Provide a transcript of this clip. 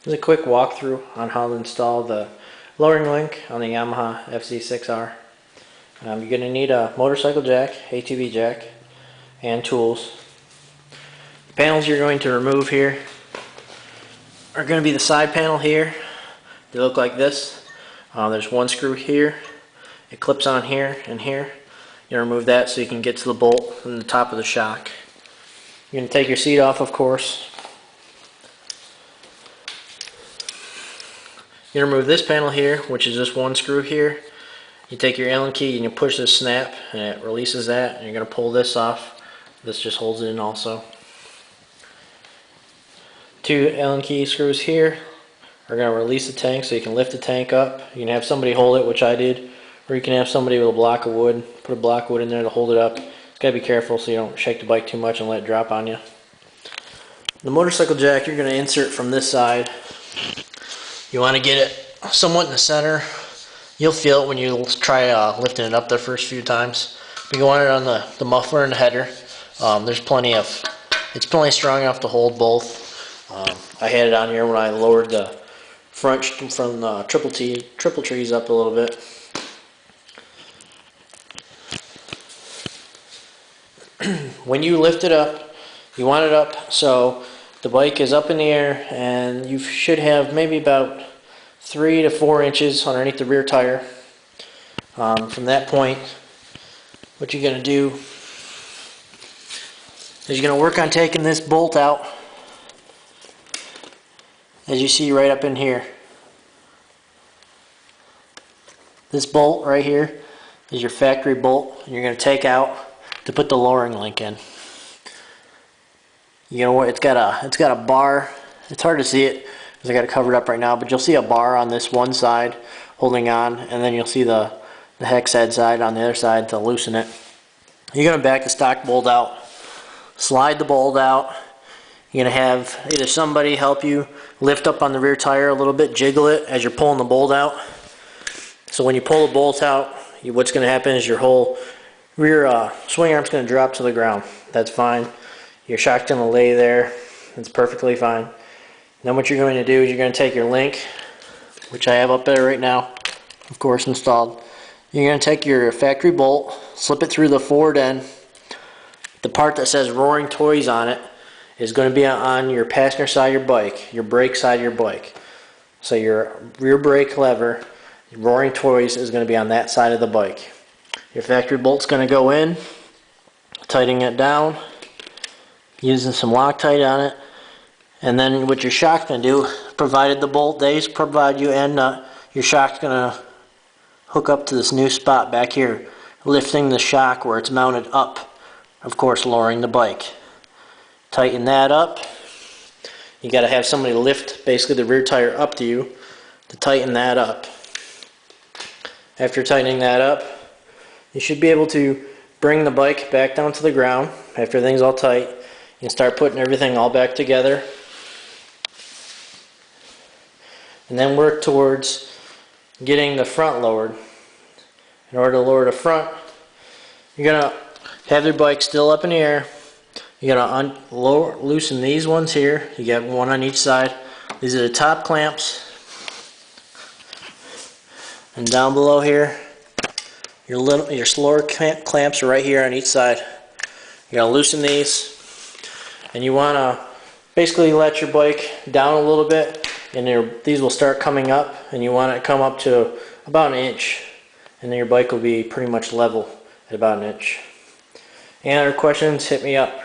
This is a quick walkthrough on how to install the lowering link on the Yamaha fz6r. You're going to need a motorcycle jack, ATV jack, and tools. The panels you're going to remove here are going to be the side panel here. They look like this. There's one screw here. It clips on here and here. You remove that so you can get to the bolt in the top of the shock. You're going to take your seat off, of course. You remove this panel here, which is just one screw here. You take your Allen key and you push this snap and it releases that, and you're going to pull this off. This just holds it in also. Two Allen key screws here are going to release the tank so you can lift the tank up. You can have somebody hold it, which I did, or you can have somebody with a block of wood, put a block of wood in there to hold it up. It's got to be careful so you don't shake the bike too much and let it drop on you. The motorcycle jack you're going to insert from this side. You want to get it somewhat in the center. You'll feel it when you try lifting it up the first few times. But you want it on the muffler and the header. It's plenty strong enough to hold both. I had it on here when I lowered the front from the triple trees up a little bit. When you lift it up, you want it up so the bike is up in the air, and you should have maybe about 3 to 4 inches underneath the rear tire. From that point, what you're going to do is you're going to work on taking this bolt out, as you see right up in here. This bolt right here is your factory bolt, and you're going to take out to put the lowering link in. You know what? It's got a bar. It's hard to see it because I got it covered up right now, but you'll see a bar on this one side holding on, and then you'll see the hex head side on the other side to loosen it. You're going to back the stock bolt out, slide the bolt out. You're going to have either somebody help you lift up on the rear tire a little bit, jiggle it as you're pulling the bolt out. So when you pull the bolt out, what's going to happen is your whole rear swing arm's going to drop to the ground. That's fine. Your shock's going to lay there. It's perfectly fine. Then what you're going to do is you're going to take your link, which I have up there right now, of course, installed. You're going to take your factory bolt, slip it through the forward end. The part that says Roaring Toys on it is going to be on your passenger side of your bike, your brake side of your bike. So your rear brake lever, Roaring Toys, is going to be on that side of the bike. Your factory bolt's going to go in, tightening it down, using some Loctite on it, and then what your shock's going to do, provided the bolt they provide you and your shock's going to hook up to this new spot back here, lifting the shock where it's mounted up, of course lowering the bike. Tighten that up. You got to have somebody lift basically the rear tire up to you to tighten that up. After tightening that up, you should be able to bring the bike back down to the ground. After everything's all tight, you can start putting everything all back together. And then work towards getting the front lowered. In order to lower the front, you're going to have your bike still up in the air. You're going to loosen these ones here. You got one on each side. These are the top clamps. And down below here, your slower clamps are right here on each side. You're going to loosen these. And you want to basically let your bike down a little bit, and these will start coming up, and you want it to come up to about 1 inch, and then your bike will be pretty much level at about 1 inch. Any other questions, hit me up.